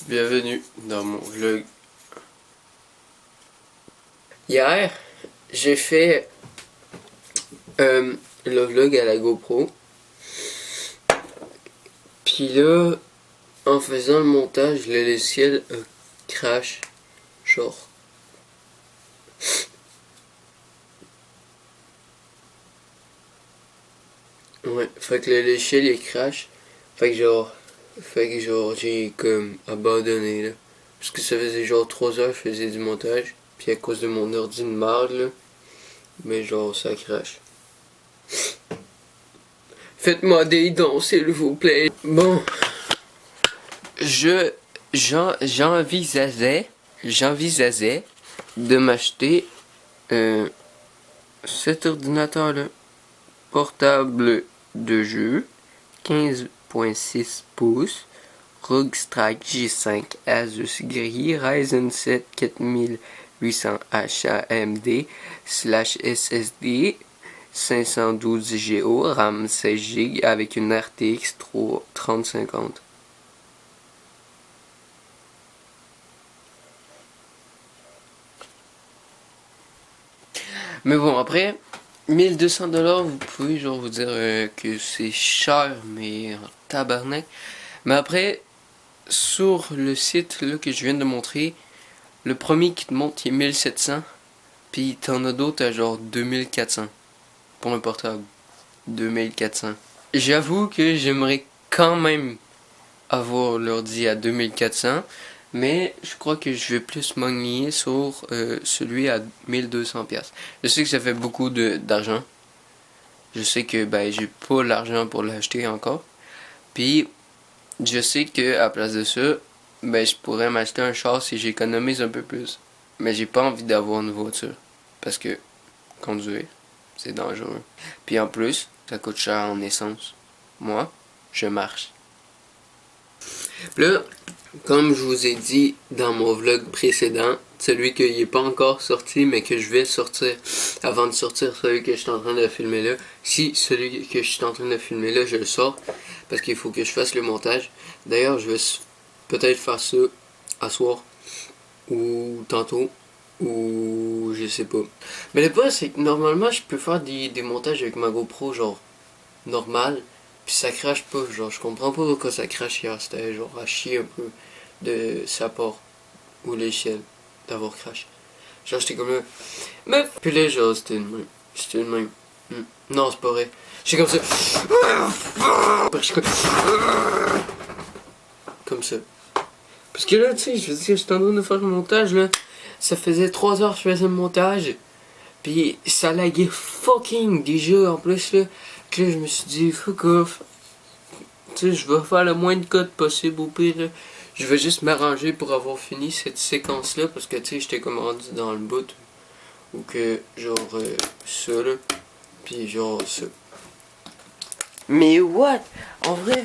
Bienvenue dans mon vlog. Hier, j'ai fait le vlog à la GoPro. Puis là, en faisant le montage, le logiciel crash. Genre. Ouais, fait que le logiciel il crash. Fait que genre j'ai comme abandonné là. Parce que ça faisait genre 3 heures que je faisais du montage. Puis à cause de mon ordi de marde là. Mais genre ça crash. Faites-moi des dons s'il vous plaît. Bon. J'envisageais de m'acheter cet ordinateur là. Portable de jeu. 15.6 pouces. ROG Strike G5 Asus gris Ryzen 7 4800H AMD /SSD 512 Go RAM 16 Go avec une RTX 3050. Mais bon, après 1200$, vous pouvez genre vous dire que c'est cher, mais en tabarnak. Mais après, sur le site là, que je viens de montrer, le premier qui te montre il est 1700, puis t'en as d'autres à genre 2400 pour un portable. 2400. J'avoue que j'aimerais quand même avoir l'ordi à 2400, mais je crois que je vais plus m'enligner sur celui à 1200$. Je sais que ça fait beaucoup d'argent. Je sais que ben j'ai pas l'argent pour l'acheter encore. Puis je sais que à place de ça, ben je pourrais m'acheter un char si j'économise un peu plus. Mais j'ai pas envie d'avoir une voiture. Parce que conduire, c'est dangereux. Puis en plus, ça coûte cher en essence. Moi, je marche. Là, comme je vous ai dit dans mon vlog précédent, celui qui n'est pas encore sorti mais que je vais sortir avant de sortir celui que je suis en train de filmer là. Si celui que je suis en train de filmer là, je le sors parce qu'il faut que je fasse le montage. D'ailleurs, je vais peut-être faire ça à soir ou tantôt ou je sais pas. Mais le point c'est que normalement je peux faire des montages avec ma GoPro genre normal. Puis ça crache pas, genre je comprends pas pourquoi ça crache hier, c'était genre à chier un peu de sa part ou l'échelle d'avoir crash. Genre j'étais comme là. Mais puis là genre c'était une même. C'était une même. Non c'est pas vrai. J'étais comme ça. Comme ça. Parce que là tu sais, je veux dire, j'étais en train de faire le montage là. Ça faisait 3 heures que je faisais le montage. Puis ça laguait fucking déjà en plus là. Que là je me suis dit fuck off. Tu sais, je vais faire le moins de code possible au pire. Là. Je vais juste m'arranger pour avoir fini cette séquence-là parce que tu sais, j'étais comme rendu dans le bout. Ou que genre ça là. Puis genre ça. Mais what? En vrai,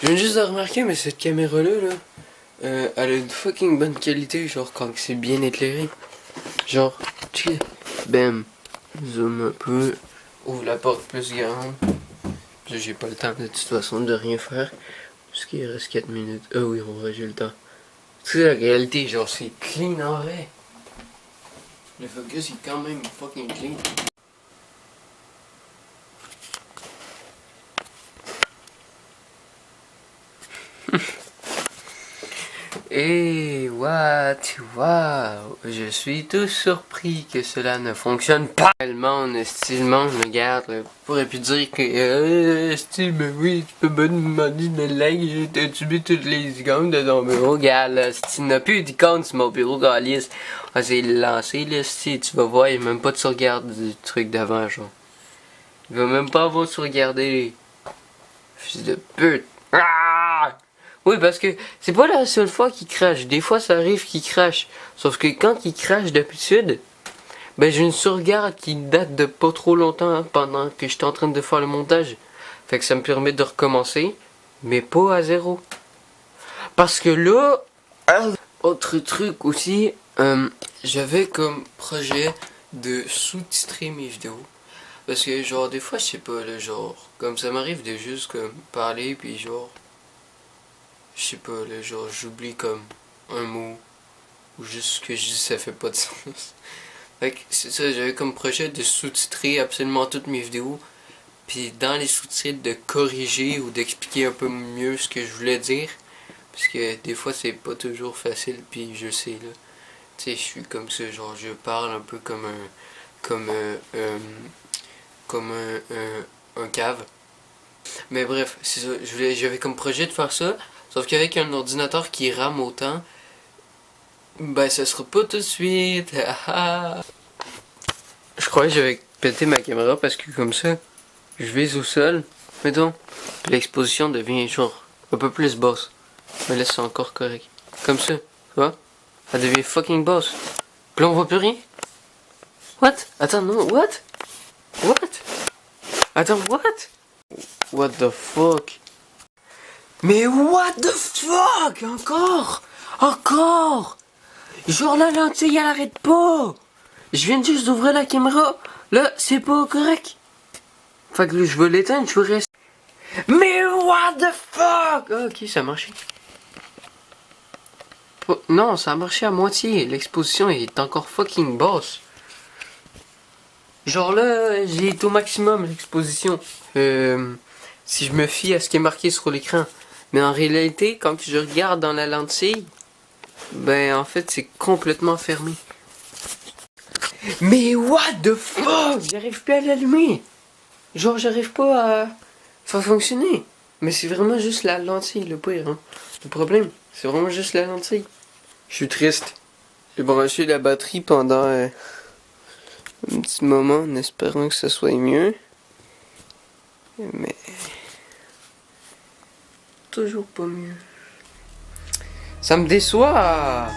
je viens juste de remarquer, mais cette caméra-là, elle a une fucking bonne qualité, genre quand c'est bien éclairé. Genre, tu bam, zoom un peu, ouvre la porte plus grande. Là, j'ai pas le temps de toute façon de rien faire. Parce qu'il reste 4 minutes. Ah oui, on va, j'ai le temps. Tu sais, la réalité, genre, c'est clean en vrai. Le focus est quand même fucking clean. Et what? Wow! Je suis tout surpris que cela ne fonctionne pas. Tellement, stylement, je me garde, là. Je pourrais plus dire que, style, ben oui, tu peux pas demander de like, t'as-tu mis toutes les icônes de ton bureau? Regarde, là, style, n'a plus d'icônes sur mon bureau, Galice. On s'est lancé, là, style, tu vas voir, il n'y a même pas de sauvegarde du truc d'avant, genre. Il va même pas avoir de sauvegarder. Fils de pute. Ah! Oui, parce que c'est pas la seule fois qu'il crache. Des fois, ça arrive qu'il crache. Sauf que quand il crache d'habitude, ben j'ai une sauvegarde qui date de pas trop longtemps hein, pendant que j'étais en train de faire le montage. Fait que ça me permet de recommencer, mais pas à zéro. Parce que là, autre truc aussi, j'avais comme projet de sous-titrer mes vidéos. Parce que genre des fois je sais pas là genre comme ça m'arrive de juste comme parler puis genre je sais pas, là, genre, j'oublie comme un mot, ou juste ce que je dis, ça fait pas de sens. Fait que c'est ça, j'avais comme projet de sous-titrer absolument toutes mes vidéos, puis dans les sous-titres de corriger ou d'expliquer un peu mieux ce que je voulais dire, parce que des fois c'est pas toujours facile, puis je sais là. Tu sais, je suis comme ça, genre je parle un peu comme comme un cave. Mais bref, c'est ça, j'avais comme projet de faire ça, sauf qu'avec un ordinateur qui rame autant, ben ça sera pas tout de suite. Je croyais que j'avais pété ma caméra parce que comme ça, je vise au sol, mettons, puis l'exposition devient genre un peu plus basse. Mais là c'est encore correct. Comme ça, tu vois? Elle devient fucking basse. Puis là on voit plus rien. What? Attends, non, what? What? Attends, what? What the fuck? Mais what the fuck? Encore? Encore? Genre la lentille elle arrête pas! Je viens juste d'ouvrir la caméra. Là, c'est pas correct. Fait que là, je veux l'éteindre, je veux rester. Mais what the fuck? Ah, ok, ça a marché. Non, ça a marché à moitié. L'exposition est encore fucking basse. Genre là, j'ai été au maximum l'exposition. Si je me fie à ce qui est marqué sur l'écran. Mais en réalité, quand je regarde dans la lentille, ben en fait, c'est complètement fermé. Mais what the fuck? J'arrive plus à l'allumer. Genre, j'arrive pas à faire fonctionner. Mais c'est vraiment juste la lentille, le pire. Hein. Le problème, c'est vraiment juste la lentille. Je suis triste. J'ai branché la batterie pendant un petit moment en espérant que ça soit mieux. Mais toujours pas mieux. Ça me déçoit.